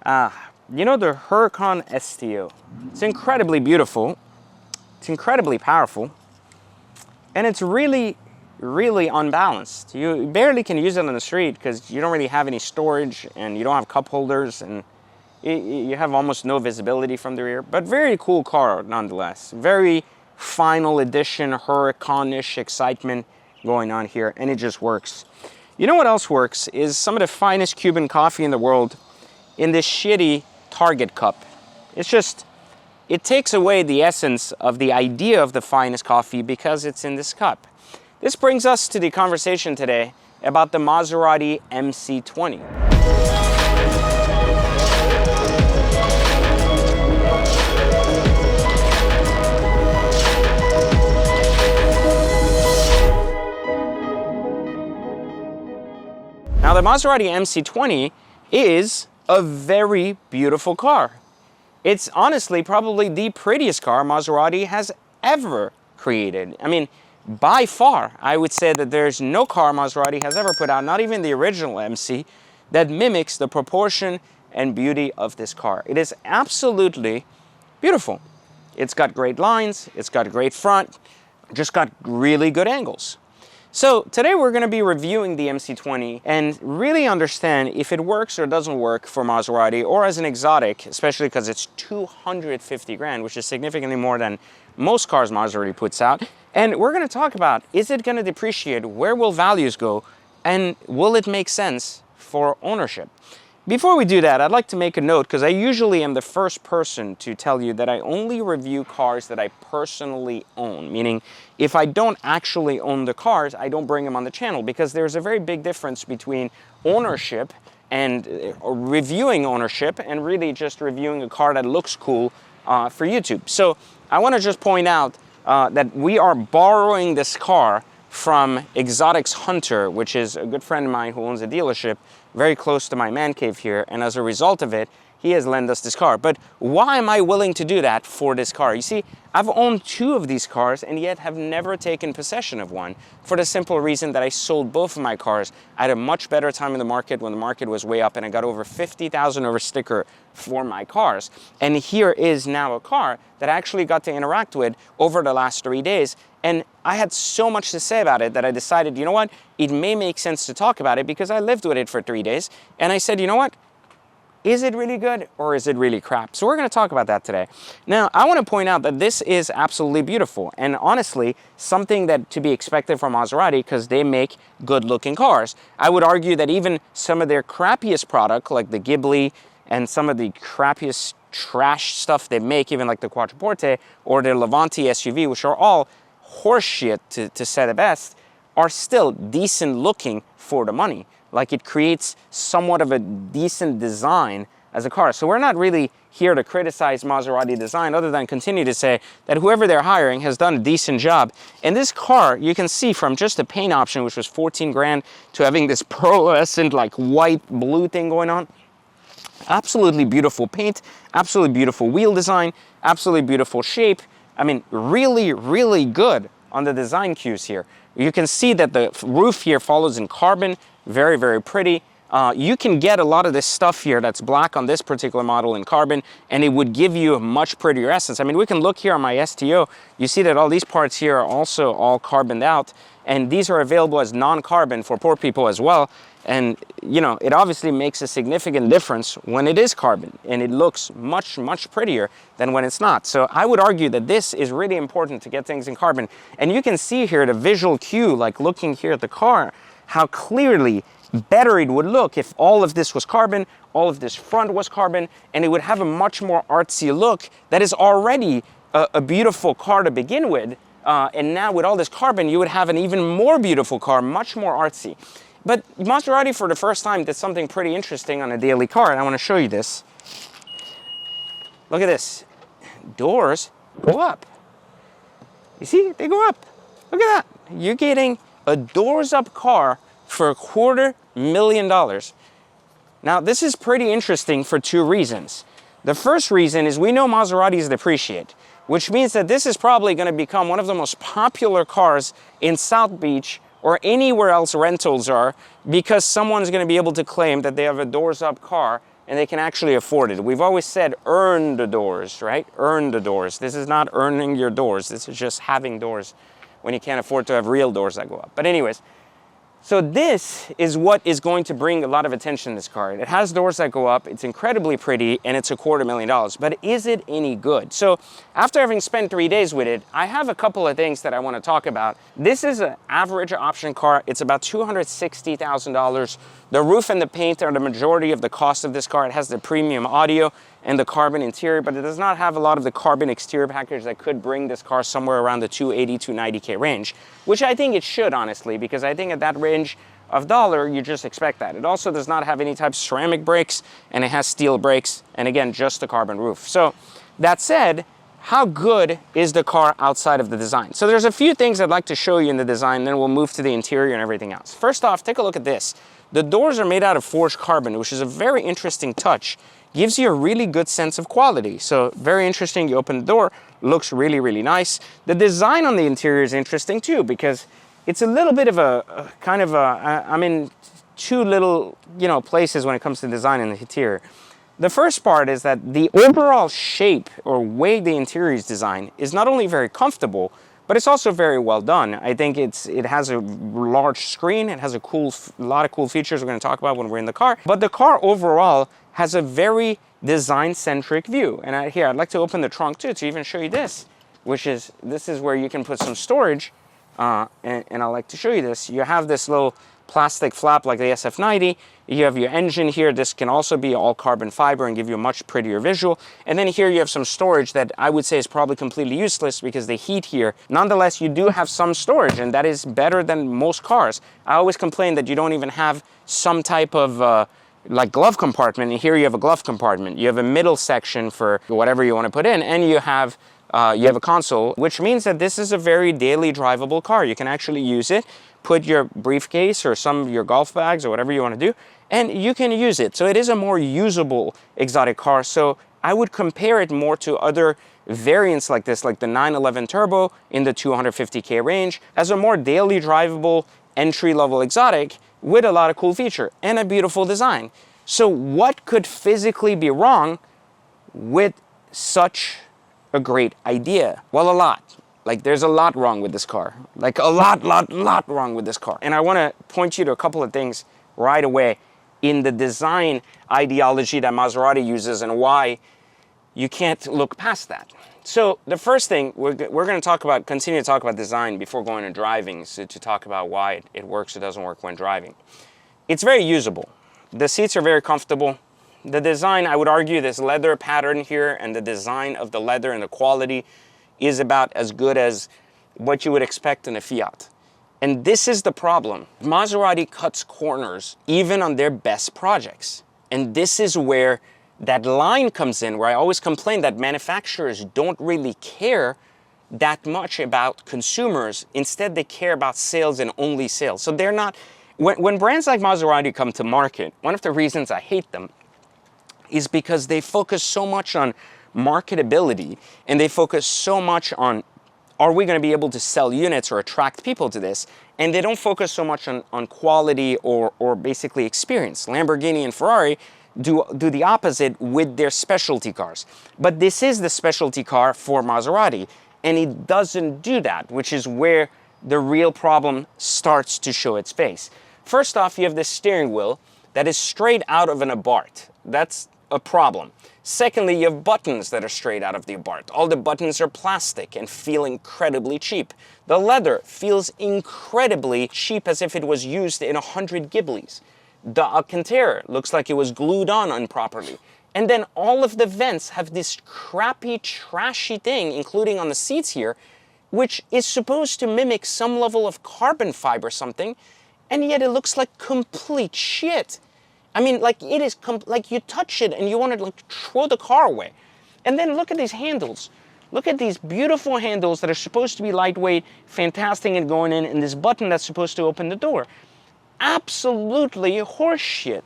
You know the Huracan STO. It's incredibly beautiful. It's incredibly powerful. And it's really, really unbalanced. You barely can use it on the street because you don't really have any storage and you don't have cup holders and you have almost no visibility from the rear. But very cool car nonetheless. Very final edition Huracan-ish excitement going on here, and it just works. You know what else works is some of the finest Cuban coffee in the world in this shitty Target cup. It's just, it takes away the essence of the idea of the finest coffee because it's in this cup. This brings us to the conversation today about the Maserati MC20. Now the Maserati MC20 is a very beautiful car. It's honestly probably the prettiest car Maserati has ever created. I mean, by far, I would say that there's no car Maserati has ever put out, not even the original MC, that mimics the proportion and beauty of this car. It is absolutely beautiful. It's got great lines, it's got a great front, just got really good angles. So today we're going to be reviewing the MC20 and really understand if it works or doesn't work for Maserati or as an exotic, especially because it's 250 grand, which is significantly more than most cars Maserati puts out. And we're going to talk about, is it going to depreciate? Where will values go? And will it make sense for ownership? Before we do that, I'd like to make a note because I usually am the first person to tell you that I only review cars that I personally own. Meaning, if I don't actually own the cars, I don't bring them on the channel because there's a very big difference between ownership and reviewing ownership and really just reviewing a car that looks cool for YouTube. So I want to just point out that we are borrowing this car from Exotics Hunter, which is a good friend of mine who owns a dealership very close to my man cave here, and as a result of it, he has lent us this car. But why am I willing to do that for this car? You see, I've owned two of these cars and yet have never taken possession of one for the simple reason that I sold both of my cars at a much better time in the market when the market was way up and I got over 50,000 over sticker for my cars. And here is now a car that I actually got to interact with over the last 3 days. And I had so much to say about it that I decided, you know what, it may make sense to talk about it because I lived with it for 3 days. And I said, you know what, is it really good or is it really crap? So we're going to talk about that today. Now, I want to point out that this is absolutely beautiful and honestly something that to be expected from Maserati because they make good looking cars. I would argue that even some of their crappiest product like the Ghibli and some of the crappiest trash stuff they make, even like the Quattroporte or their Levante SUV, which are all horseshit to say the best, are still decent looking for the money. Like it creates somewhat of a decent design as a car. So we're not really here to criticize Maserati design other than continue to say that whoever they're hiring has done a decent job. And this car, you can see from just the paint option, which was 14 grand, to having this pearlescent like white blue thing going on. Absolutely beautiful paint, absolutely beautiful wheel design, absolutely beautiful shape. I mean, really, really good on the design cues here. You can see that the roof here follows in carbon, very, very pretty. You can get a lot of this stuff here that's black on this particular model in carbon, and it would give you a much prettier essence. I mean, we can look here on my STO. You see that all these parts here are also all carboned out, and these are available as non-carbon for poor people as well. And, you know, it obviously makes a significant difference when it is carbon, and it looks much, much prettier than when it's not. So I would argue that this is really important to get things in carbon. And you can see here the visual cue, like looking here at the car, how clearly better it would look if all of this was carbon, all of this front was carbon, and it would have a much more artsy look that is already a beautiful car to begin with. And now with all this carbon, you would have an even more beautiful car, much more artsy. But Maserati, for the first time, did something pretty interesting on a daily car, and I want to show you this. Look at this. Doors go up. You see? They go up. Look at that. You're getting a doors-up car for $250,000. Now, this is pretty interesting for two reasons. The first reason is we know Maseratis depreciate, which means that this is probably going to become one of the most popular cars in South Beach or anywhere else rentals are, because someone's going to be able to claim that they have a doors-up car and they can actually afford it. We've always said earn the doors, right? Earn the doors. This is not earning your doors. This is just having doors when you can't afford to have real doors that go up. But anyways, so this is what is going to bring a lot of attention to this car. It has doors that go up, it's incredibly pretty, and it's $250,000. But is it any good? So after having spent 3 days with it, I have a couple of things that I want to talk about. This is an average option car. It's about $260,000. The roof and the paint are the majority of the cost of this car. It has the premium audio and the carbon interior, but it does not have a lot of the carbon exterior package that could bring this car somewhere around the 280, 290K range, which I think it should, honestly, because I think at that range of dollar, you just expect that. It also does not have any type of ceramic brakes, and it has steel brakes, and again, just the carbon roof. So that said, how good is the car outside of the design? So there's a few things I'd like to show you in the design, then we'll move to the interior and everything else. First off, take a look at this. The doors are made out of forged carbon, which is a very interesting touch. Gives you a really good sense of quality. So very interesting. You open the door, looks really, really nice. The design on the interior is interesting too, because it's a little bit of a kind of a, I'm in two little, places when it comes to design in the interior. The first part is that the overall shape or way the interior is designed is not only very comfortable, but it's also very well done. I think it has a large screen. It has a lot of cool features we're going to talk about when we're in the car. But the car overall has a very design-centric view. And here, I'd like to open the trunk too to even show you this, this is where you can put some storage. And I like to show you this. You have this little plastic flap like the SF90. You have your engine here. This can also be all carbon fiber and give you a much prettier visual. And then here you have some storage that I would say is probably completely useless because the heat here. Nonetheless, you do have some storage, and that is better than most cars. I always complain that you don't even have some type of like glove compartment, and here you have a glove compartment. You have a middle section for whatever you want to put in, and you have a console, which means that this is a very daily drivable car. You can actually use it, put your briefcase or some of your golf bags or whatever you want to do, and you can use it. So it is a more usable exotic car. So I would compare it more to other variants like this, like the 911 Turbo in the 250K range, as a more daily drivable entry-level exotic with a lot of cool feature and a beautiful design. So what could physically be wrong with such a great idea? Well, a lot. Like, there's a lot wrong with this car. Like, a lot wrong with this car. And I want to point you to a couple of things right away in the design ideology that Maserati uses and why you can't look past that. So the first thing, we're going to continue to talk about design before going to driving, so to talk about why it works or doesn't work when driving. It's very usable. The seats are very comfortable. The design, I would argue, this leather pattern here and the design of the leather and the quality is about as good as what you would expect in a Fiat. And this is the problem. Maserati cuts corners even on their best projects. And this is where that line comes in, where I always complain that manufacturers don't really care that much about consumers. Instead, they care about sales and only sales. So they're not, when brands like Maserati come to market, one of the reasons I hate them is because they focus so much on marketability, and they focus so much on, are we going to be able to sell units or attract people to this? And they don't focus so much on quality or basically experience. Lamborghini and Ferrari do the opposite with their specialty cars. But this is the specialty car for Maserati, and it doesn't do that, which is where the real problem starts to show its face. First off, you have this steering wheel that is straight out of an Abarth. That's a problem. Secondly, you have buttons that are straight out of the Abarth. All the buttons are plastic and feel incredibly cheap. The leather feels incredibly cheap, as if it was used in 100 Ghiblis. The Alcantara looks like it was glued on improperly. And then all of the vents have this crappy, trashy thing, including on the seats here, which is supposed to mimic some level of carbon fiber something, and yet it looks like complete shit. I mean, like, it is, like, you touch it and you want to, like, throw the car away. And then look at these handles. Look at these beautiful handles that are supposed to be lightweight, fantastic and going in, and this button that's supposed to open the door. Absolutely horseshit.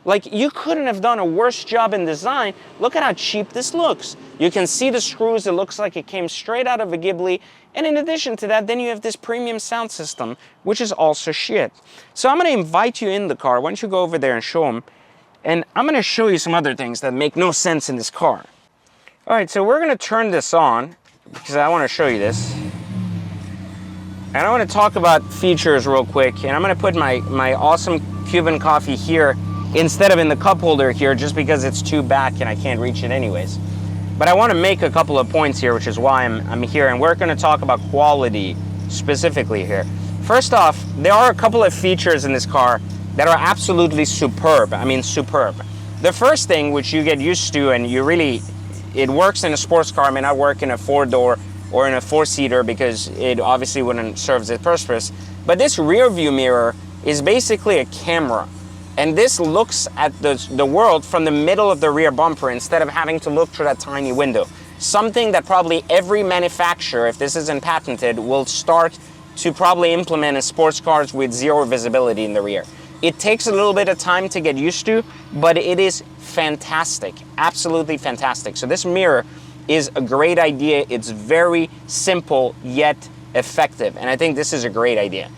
Like, you couldn't have done a worse job in design. Look at how cheap this looks. You can see the screws. It looks like it came straight out of a Ghibli. And in addition to that, then you have this premium sound system, which is also shit. So I'm going to invite you in the car. Why don't you go over there and show them. And I'm gonna show you some other things that make no sense in this car. All right, so we're gonna turn this on because I wanna show you this. And I wanna talk about features real quick. And I'm gonna put my awesome Cuban coffee here instead of in the cup holder here, just because it's too back and I can't reach it anyways. But I wanna make a couple of points here, which is why I'm here. And we're gonna talk about quality specifically here. First off, there are a couple of features in this car that are absolutely superb. I mean, superb. The first thing, which you get used to, and it works in a sports car, it may not work in a 4-door or in a 4-seater because it obviously wouldn't serve its purpose. But this rear view mirror is basically a camera. And this looks at the world from the middle of the rear bumper instead of having to look through that tiny window. Something that probably every manufacturer, if this isn't patented, will start to probably implement in sports cars with zero visibility in the rear. It takes a little bit of time to get used to, but it is fantastic, absolutely fantastic. So this mirror is a great idea. It's very simple yet effective, and I think this is a great idea.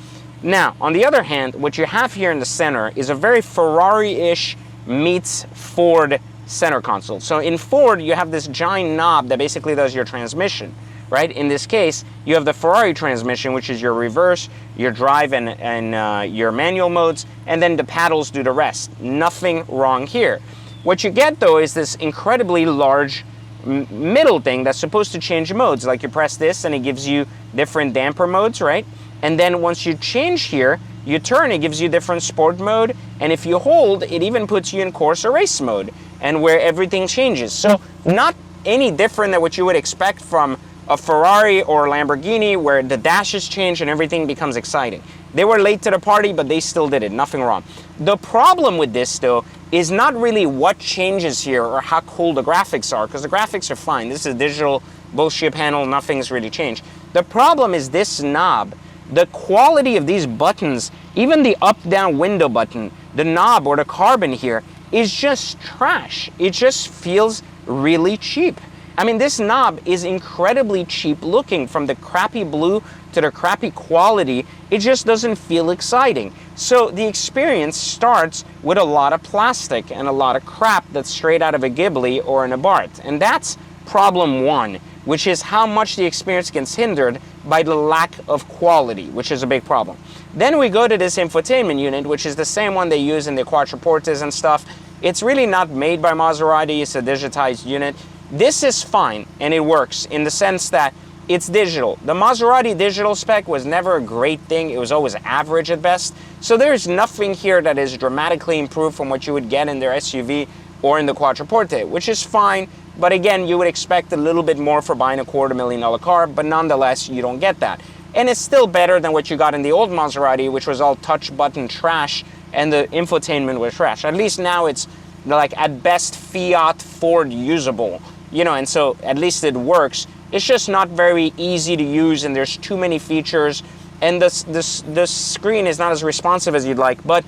Now, on the other hand, what you have here in the center is a very Ferrari-ish meets Ford center console. So in Ford, you have this giant knob that basically does your transmission, right? In this case, you have the Ferrari transmission, which is your reverse, your drive, and your manual modes, and then the paddles do the rest. Nothing wrong here. What you get, though, is this incredibly large middle thing that's supposed to change modes. Like you press this, and it gives you different damper modes, right? And then once you change here, you turn, it gives you different sport mode, and if you hold, it even puts you in course or race mode, and where everything changes. So not any different than what you would expect from a Ferrari or a Lamborghini, where the dashes change and everything becomes exciting. They were late to the party, but they still did it, nothing wrong. The problem with this, though, is not really what changes here or how cool the graphics are, because the graphics are fine. This is a digital bullshit panel, nothing's really changed. The problem is this knob. The quality of these buttons, even the up-down window button, the knob or the carbon here, is just trash. It just feels really cheap. I mean, this knob is incredibly cheap looking, from the crappy blue to the crappy quality. It just doesn't feel exciting. So the experience starts with a lot of plastic and a lot of crap that's straight out of a Ghibli or an Abarth. And that's problem one, which is how much the experience gets hindered by the lack of quality, which is a big problem. Then we go to this infotainment unit, which is the same one they use in the Quattroportes and stuff. It's really not made by Maserati, it's a digitized unit. This is fine, and it works in the sense that it's digital. The Maserati digital spec was never a great thing. It was always average at best. So there's nothing here that is dramatically improved from what you would get in their SUV or in the Quattroporte, which is fine. But again, you would expect a little bit more for buying a $250,000 car, but nonetheless, you don't get that. And it's still better than what you got in the old Maserati, which was all touch button trash, and the infotainment was trash. At least now it's like at best Fiat Ford usable, you know, and so at least it works. It's just not very easy to use, and there's too many features, and the screen is not as responsive as you'd like, but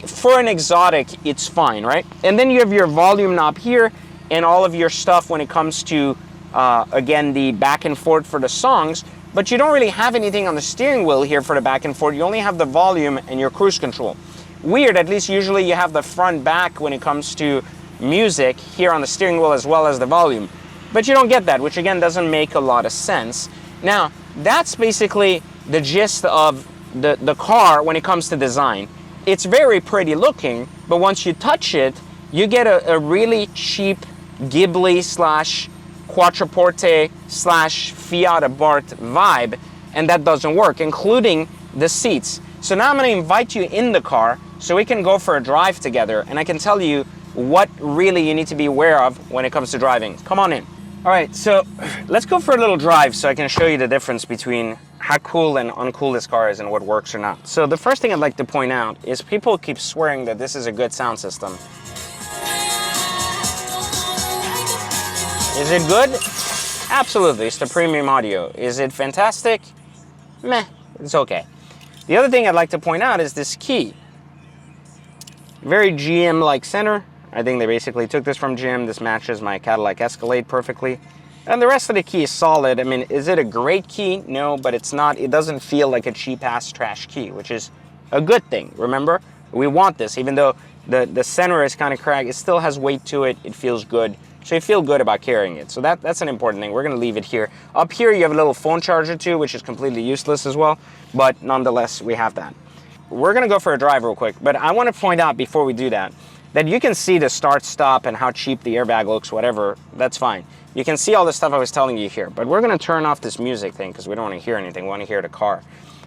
for an exotic, it's fine, right? And then you have your volume knob here, and all of your stuff when it comes to, again, the back and forth for the songs, but you don't really have anything on the steering wheel here for the back and forth. You only have the volume and your cruise control. Weird, at least usually you have the front back when it comes to music here on the steering wheel as well as the volume. But you don't get that, which again doesn't make a lot of sense. Now, that's basically the gist of the car when it comes to design. It's very pretty looking, but once you touch it, you get a really cheap Ghibli slash Quattroporte slash Fiat Abarth vibe, and that doesn't work, including the seats. So now I'm going to invite you in the car so we can go for a drive together, and I can tell you what really you need to be aware of when it comes to driving. Come on in. All right, so let's go for a little drive so I can show you the difference between how cool and uncool this car is and what works or not. So the first thing I'd like to point out is people keep swearing that this is a good sound system. Is it good? Absolutely, it's the premium audio. Is it fantastic? Meh, it's okay. The other thing I'd like to point out is this key. Very GM-like center. I think they basically took this from GM. This matches my Cadillac Escalade perfectly. And the rest of the key is solid. I mean, is it a great key? No, but it's not. It doesn't feel like a cheap-ass trash key, which is a good thing. Remember? We want this, even though The center is kind of cracked. It still has weight to it. It feels good. So you feel good about carrying it. So that's an important thing. We're going to leave it here. Up here, you have a little phone charger too, which is completely useless as well. But nonetheless, we have that. We're going to go for a drive real quick. But I want to point out before we do that you can see the start, stop, and how cheap the airbag looks, whatever. That's fine. You can see all the stuff I was telling you here. But we're going to turn off this music thing because we don't want to hear anything. We want to hear the car.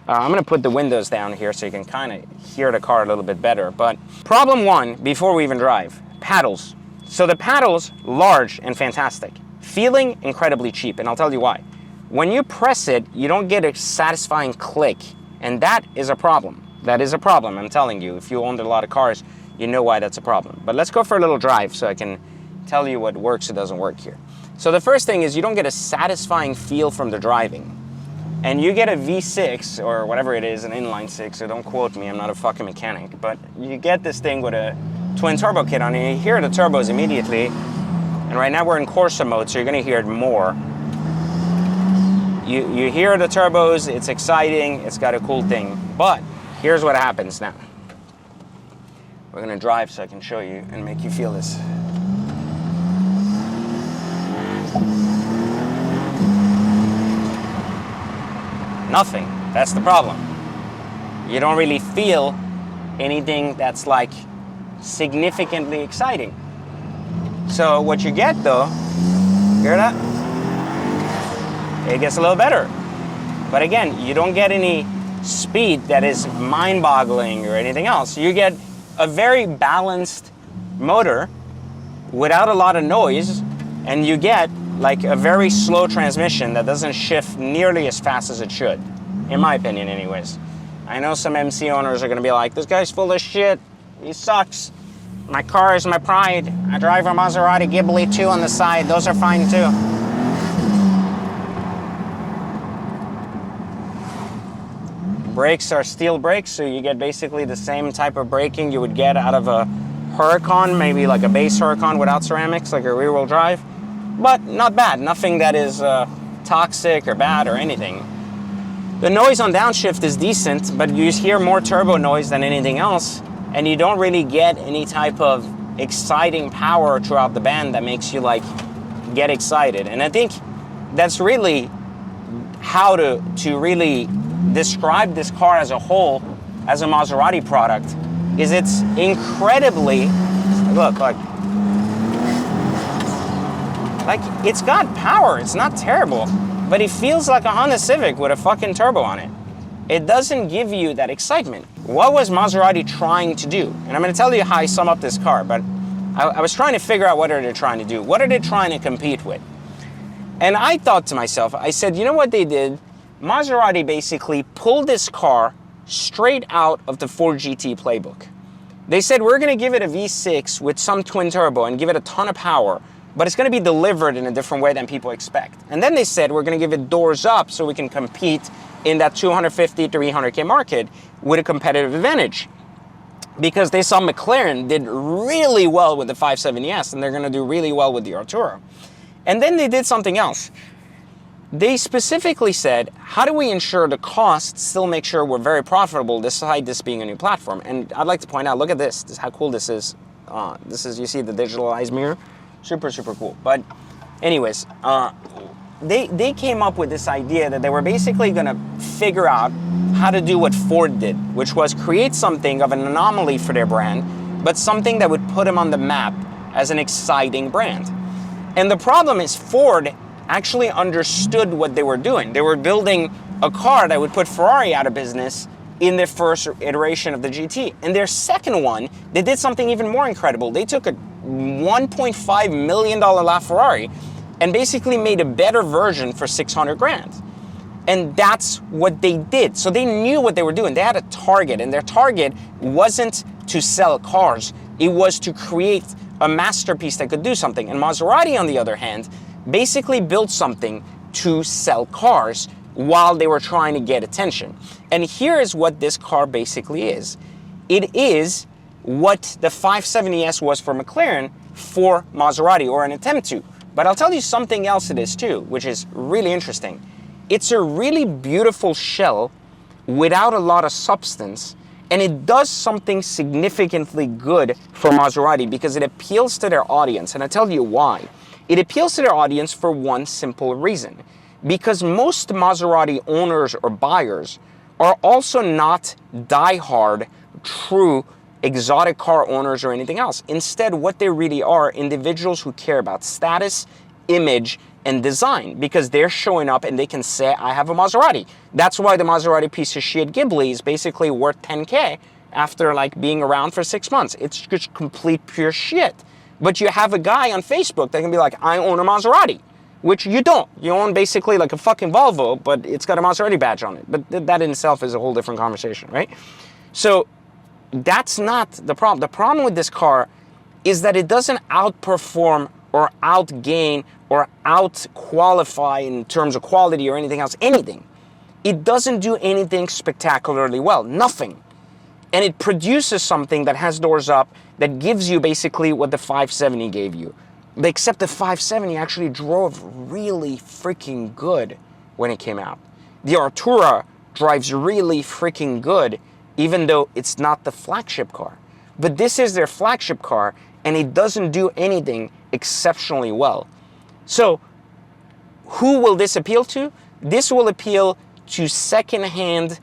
I'm going to put the windows down here so you can kind of hear the car a little bit better. But problem one, before we even drive, paddles. So the paddles, large and fantastic. Feeling incredibly cheap, and I'll tell you why. When you press it, you don't get a satisfying click, and that is a problem. That is a problem, I'm telling you. If you owned a lot of cars, you know why that's a problem. But let's go for a little drive so I can tell you what works or doesn't work here. So the first thing is you don't get a satisfying feel from the driving. And you get a V6 or whatever it is, an inline six, so don't quote me, I'm not a fucking mechanic, but you get this thing with a twin turbo kit on it. You hear the turbos immediately, and right now we're in Corsa mode, so you're gonna hear it more. You hear the turbos, it's exciting, it's got a cool thing, but here's what happens now. We're gonna drive so I can show you and make you feel this. Nothing. That's the problem. You don't really feel anything that's like significantly exciting. So what you get though, hear that? It gets a little better. But again, you don't get any speed that is mind-boggling or anything else. You get a very balanced motor without a lot of noise, and you get like a very slow transmission that doesn't shift nearly as fast as it should, in my opinion anyways. I know some MC owners are gonna be like, this guy's full of shit, he sucks. My car is my pride. I drive a Maserati Ghibli 2 on the side, those are fine too. Brakes are steel brakes, so you get basically the same type of braking you would get out of a Huracan, maybe like a base Huracan without ceramics, like a rear-wheel drive. But not bad, nothing that is toxic or bad or anything. The noise on downshift is decent, but you hear more turbo noise than anything else, and you don't really get any type of exciting power throughout the band that makes you like get excited. And I think that's really how to really describe this car as a whole, as a Maserati product, is it's incredibly, look, like it's got power, it's not terrible, but it feels like a Honda Civic with a fucking turbo on it. It doesn't give you that excitement. What was Maserati trying to do? And I'm gonna tell you how I sum up this car, but I was trying to figure out what are they trying to do? What are they trying to compete with? And I thought to myself, I said, you know what they did? Maserati basically pulled this car straight out of the Ford GT playbook. They said, we're gonna give it a V6 with some twin turbo and give it a ton of power, but it's gonna be delivered in a different way than people expect. And then they said, we're gonna give it doors up so we can compete in that 250, 300K market with a competitive advantage. Because they saw McLaren did really well with the 570S, and they're gonna do really well with the Artura. And then they did something else. They specifically said, how do we ensure the cost still make sure we're very profitable despite this being a new platform? And I'd like to point out, look at this how cool this is. You see the digitalized mirror? Super, super cool. But anyways, they came up with this idea that they were basically gonna figure out how to do what Ford did, which was create something of an anomaly for their brand, but something that would put them on the map as an exciting brand. And the problem is Ford actually understood what they were doing. They were building a car that would put Ferrari out of business in their first iteration of the GT. In their second one, they did something even more incredible. They took a $1.5 million LaFerrari and basically made a better version for 600 grand. And that's what they did. So they knew what they were doing. They had a target, and their target wasn't to sell cars. It was to create a masterpiece that could do something. And Maserati, on the other hand, basically built something to sell cars while they were trying to get attention. And here is what this car basically is. It is what the 570S was for McLaren for Maserati, or an attempt to. But I'll tell you something else it is too, which is really interesting. It's a really beautiful shell without a lot of substance, And it does something significantly good for Maserati because it appeals to their audience. And I tell you why. It appeals to their audience for one simple reason. Because most Maserati owners or buyers are also not diehard, true exotic car owners or anything else. Instead, what they really are individuals who care about status, image, and design, because they're showing up and they can say, I have a Maserati. That's why the Maserati piece of shit Ghibli is basically worth 10K after like being around for 6 months. It's just complete pure shit. But you have a guy on Facebook that can be like, I own a Maserati, which you don't. You own basically like a fucking Volvo, but it's got a Maserati badge on it. But that in itself is a whole different conversation, right? So that's not the problem. The problem with this car is that it doesn't outperform or outgain or out-qualify in terms of quality or anything else, anything. It doesn't do anything spectacularly well, nothing. And it produces something that has doors up that gives you basically what the 570 gave you. Except the 570 actually drove really freaking good when it came out. The Artura drives really freaking good, even though it's not the flagship car. But this is their flagship car, and it doesn't do anything exceptionally well. So, who will this appeal to? This will appeal to second-hand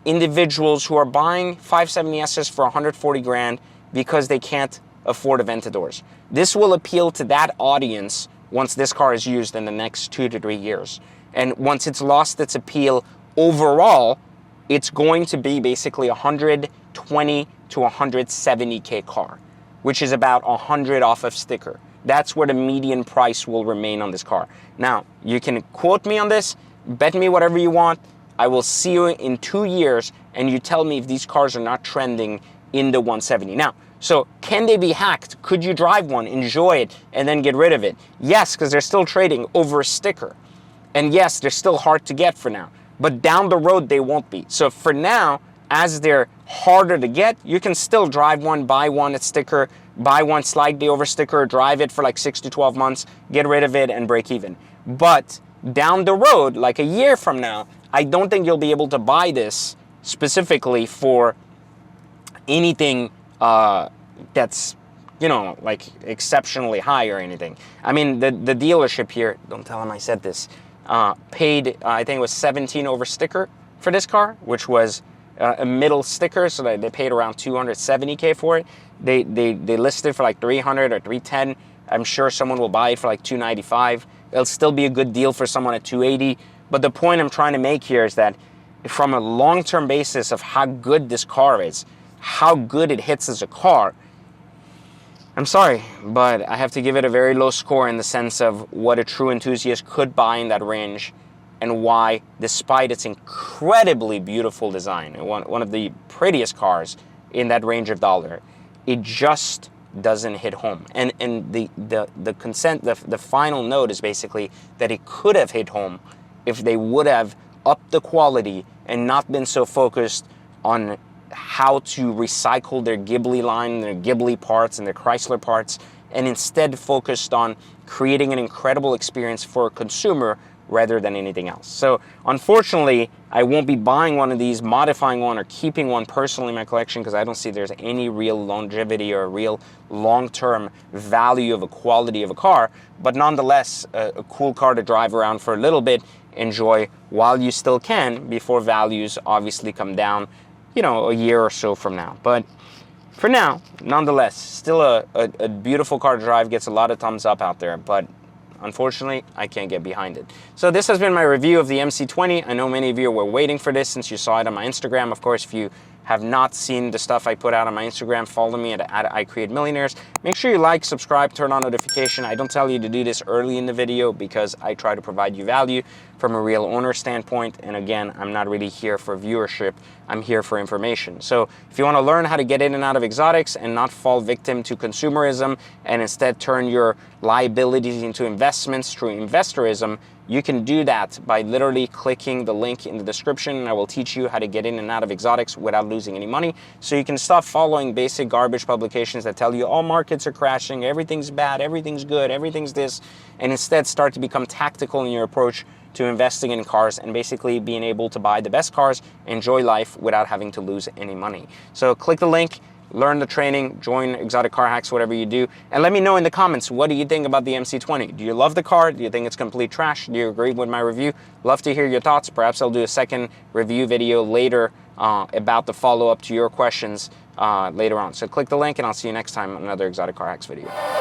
individuals who are buying 570Ss for 140 grand because they can't afford Aventadors. This will appeal to that audience once this car is used in the next 2 to 3 years. And once it's lost its appeal overall, it's going to be basically 120 to 170K car, which is about 100 off of sticker. That's where the median price will remain on this car. Now, you can quote me on this, bet me whatever you want. I will see you in 2 years and you tell me if these cars are not trending in the 170. Now, so can they be hacked? Could you drive one, enjoy it, and then get rid of it? Yes, because they're still trading over a sticker. And yes, they're still hard to get for now. But down the road, they won't be. So for now, as they're harder to get, you can still drive one, buy one at sticker, buy one slightly over sticker, drive it for like 6 to 12 months, get rid of it, and break even. But down the road, like a year from now, I don't think you'll be able to buy this specifically for anything that's, you know, like exceptionally high or anything. I mean, the dealership here, don't tell them I said this, paid, I think it was 17 over sticker for this car, which was a middle sticker, so they paid around 270K for it. They listed for like 300 or 310. I'm sure someone will buy it for like 295. It'll still be a good deal for someone at 280. But the point I'm trying to make here is that from a long-term basis of how good this car is, how good it hits as a car, I'm sorry, but I have to give it a very low score in the sense of what a true enthusiast could buy in that range and why, despite its incredibly beautiful design, one of the prettiest cars in that range of dollar, it just doesn't hit home. And the final note is basically that it could have hit home if they would have upped the quality and not been so focused on how to recycle their Ghibli line, their Ghibli parts and their Chrysler parts, and instead focused on creating an incredible experience for a consumer rather than anything else. So unfortunately, I won't be buying one of these, modifying one, or keeping one personally in my collection because I don't see there's any real longevity or real long-term value of a quality of a car, but nonetheless, a cool car to drive around for a little bit, enjoy while you still can, before values obviously come down, you know, a year or so from now. But for now, nonetheless, still a beautiful car to drive, gets a lot of thumbs up out there, but unfortunately, I can't get behind it. So this has been my review of the MC20. I know many of you were waiting for this since you saw it on my Instagram. Of course, if you have not seen the stuff I put out on my Instagram, follow me at @ICreateMillionaires. Make sure you like, subscribe, turn on notification. I don't tell you to do this early in the video because I try to provide you value from a real owner standpoint. And again, I'm not really here for viewership. I'm here for information. So if you want to learn how to get in and out of exotics and not fall victim to consumerism and instead turn your liabilities into investments through investorism, you can do that by literally clicking the link in the description, and I will teach you how to get in and out of exotics without losing any money. So you can stop following basic garbage publications that tell you all markets are crashing, everything's bad, everything's good, everything's this, and instead start to become tactical in your approach to investing in cars and basically being able to buy the best cars, enjoy life without having to lose any money. So click the link, learn the training, join Exotic Car Hacks, whatever you do, and let me know in the comments, what do you think about the MC20? Do you love the car? Do you think it's complete trash? Do you agree with my review? Love to hear your thoughts. Perhaps I'll do a second review video later about the follow-up to your questions later on. So click the link and I'll see you next time on another Exotic Car Hacks video.